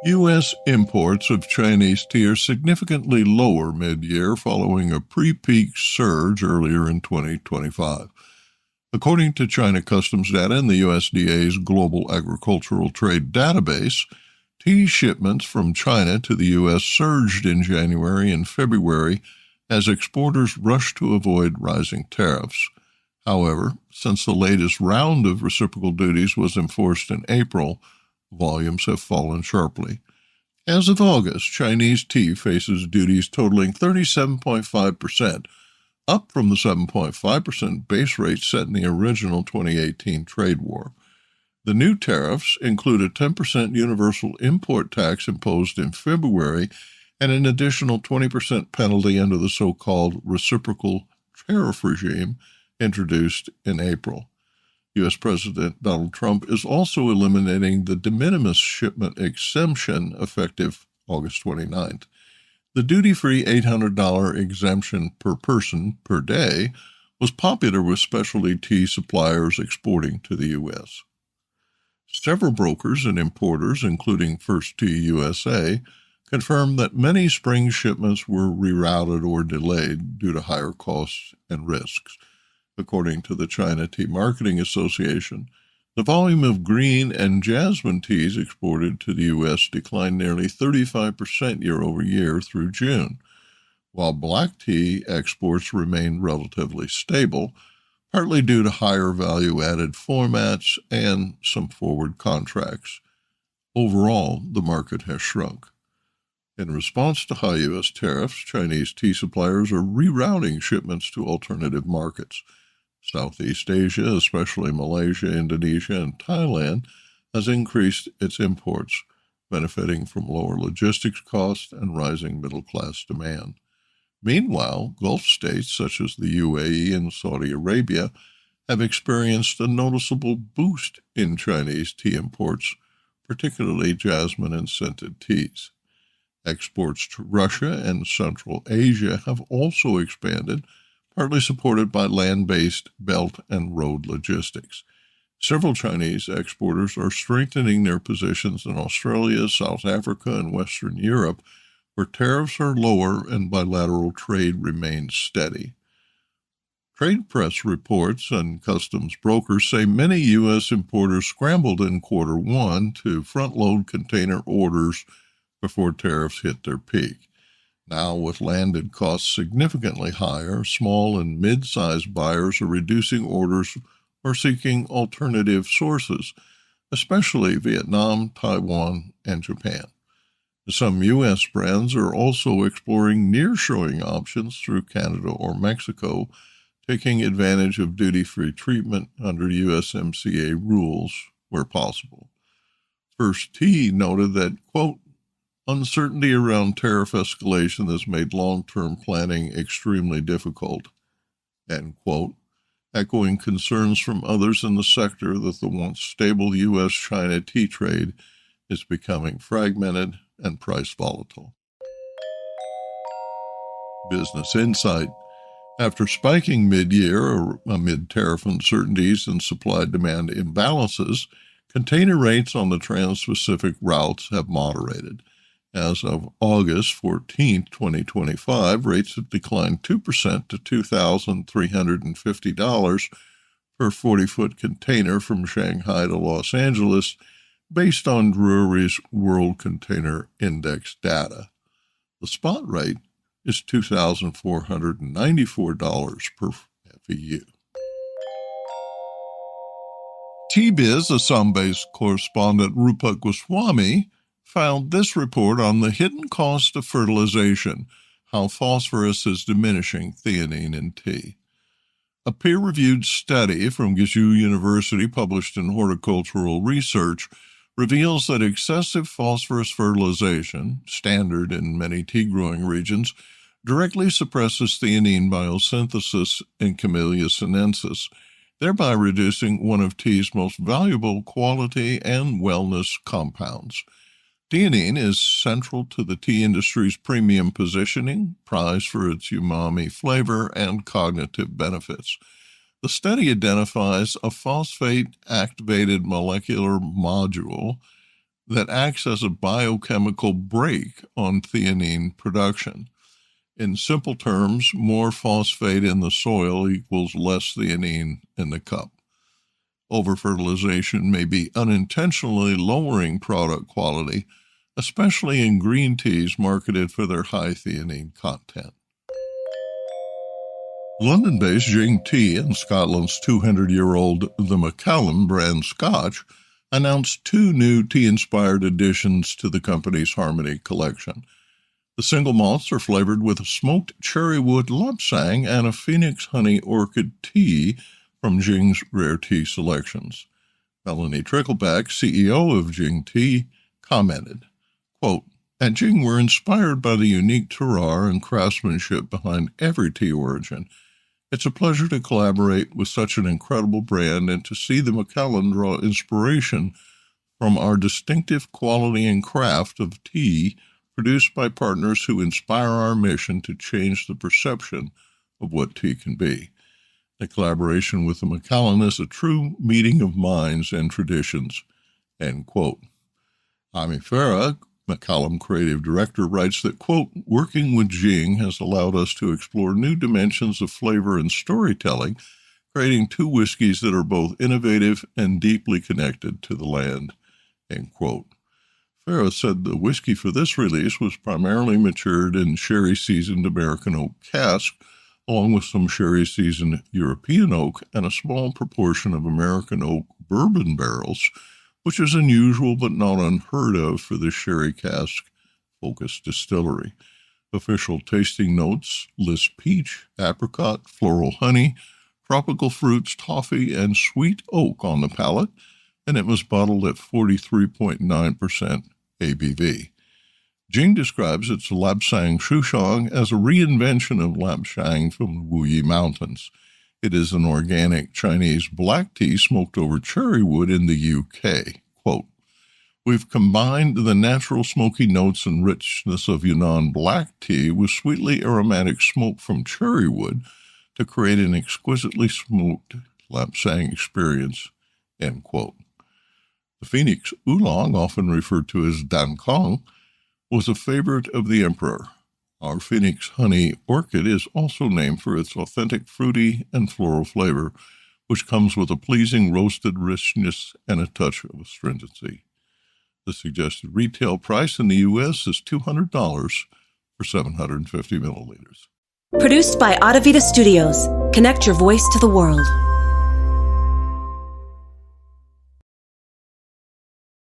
U.S. imports of Chinese tea are significantly lower mid-year following a pre-peak surge earlier in 2025. According to China customs data in the USDA's Global Agricultural Trade Database, tea shipments from China to the U.S. surged in January and February as exporters rushed to avoid rising tariffs. However, since the latest round of reciprocal duties was enforced in April, volumes have fallen sharply. As of August, Chinese tea faces duties totaling 37.5%, up from the 7.5% base rate set in the original 2018 trade war. The new tariffs include a 10% universal import tax imposed in February and an additional 20% penalty under the so-called reciprocal tariff regime introduced in April. U.S. President Donald Trump is also eliminating the de minimis shipment exemption effective August 29th. The duty-free $800 exemption per person per day was popular with specialty tea suppliers exporting to the U.S. Several brokers and importers, including First Tea USA, confirmed that many spring shipments were rerouted or delayed due to higher costs and risks. According to the China Tea Marketing Association, the volume of green and jasmine teas exported to the U.S. declined nearly 35% year-over-year through June, while black tea exports remained relatively stable, partly due to higher value-added formats and some forward contracts. Overall, the market has shrunk. In response to high U.S. tariffs, Chinese tea suppliers are rerouting shipments to alternative markets. Southeast Asia, especially Malaysia, Indonesia, and Thailand, has increased its imports, benefiting from lower logistics costs and rising middle-class demand. Meanwhile, Gulf states such as the UAE and Saudi Arabia have experienced a noticeable boost in Chinese tea imports, particularly jasmine and scented teas. Exports to Russia and Central Asia have also expanded, partly supported by land-based belt and road logistics. Several Chinese exporters are strengthening their positions in Australia, South Africa, and Western Europe, where tariffs are lower and bilateral trade remains steady. Trade press reports and customs brokers say many U.S. importers scrambled in quarter one to front-load container orders before tariffs hit their peak. Now, with landed costs significantly higher, small and mid-sized buyers are reducing orders or seeking alternative sources, especially Vietnam, Taiwan, and Japan. Some U.S. brands are also exploring nearshoring options through Canada or Mexico, taking advantage of duty-free treatment under USMCA rules where possible. First Tea noted that, quote, uncertainty around tariff escalation has made long-term planning extremely difficult, end quote, echoing concerns from others in the sector that the once stable U.S.-China tea trade is becoming fragmented and price volatile. Business Insight. After spiking mid-year amid tariff uncertainties and supply-demand imbalances, container rates on the Trans-Pacific routes have moderated. As of August 14, 2025, rates have declined 2% to $2,350 per 40-foot container from Shanghai to Los Angeles, based on Drewry's World Container Index data. The spot rate is $2,494 per FEU. TBiz Assam-based correspondent Rupa Goswami found this report on the hidden cost of fertilization, how phosphorus is diminishing theanine in tea. A peer-reviewed study from Guizhou University published in Horticultural Research reveals that excessive phosphorus fertilization, standard in many tea-growing regions, directly suppresses theanine biosynthesis in Camellia sinensis, thereby reducing one of tea's most valuable quality and wellness compounds. Theanine is central to the tea industry's premium positioning, prized for its umami flavor and cognitive benefits. The study identifies a phosphate-activated molecular module that acts as a biochemical brake on theanine production. In simple terms, more phosphate in the soil equals less theanine in the cup. Over-fertilization may be unintentionally lowering product quality, especially in green teas marketed for their high theanine content. London-based Jing tea and Scotland's 200-year-old The Macallan brand Scotch announced 2 new tea-inspired additions to the company's Harmony collection. The single malts are flavored with a smoked cherrywood lapsang and a Phoenix honey orchid tea from Jing's rare tea selections. Melanie Trickleback, CEO of Jing Tea, commented, quote, "At Jing, we're inspired by the unique terroir and craftsmanship behind every tea origin. It's a pleasure to collaborate with such an incredible brand and to see the Macallan draw inspiration from our distinctive quality and craft of tea produced by partners who inspire our mission to change the perception of what tea can be. The collaboration with the Macallan is a true meeting of minds and traditions," end quote. Ami Farah, Macallan creative director, writes that, quote, "Working with Jing has allowed us to explore new dimensions of flavor and storytelling, creating 2 whiskeys that are both innovative and deeply connected to the land," end quote. Farah said the whiskey for this release was primarily matured in sherry-seasoned American oak cask, along with some sherry-seasoned European oak and a small proportion of American oak bourbon barrels, which is unusual but not unheard of for the sherry cask-focused distillery. Official tasting notes list peach, apricot, floral honey, tropical fruits, toffee, and sweet oak on the palate, and it was bottled at 43.9% ABV. Jing describes its Lapsang Shushang as a reinvention of Lapsang from the Wuyi Mountains. It is an organic Chinese black tea smoked over cherry wood in the UK. Quote, "We've combined the natural smoky notes and richness of Yunnan black tea with sweetly aromatic smoke from cherry wood to create an exquisitely smoked Lapsang experience," end quote. The Phoenix Oolong, often referred to as Dankong, was a favorite of the emperor. Our Phoenix honey orchid is also named for its authentic fruity and floral flavor, which comes with a pleasing roasted richness and a touch of astringency. The suggested retail price in the U.S. is $200 for 750 milliliters. Produced by Audavita Studios. Connect your voice to the world.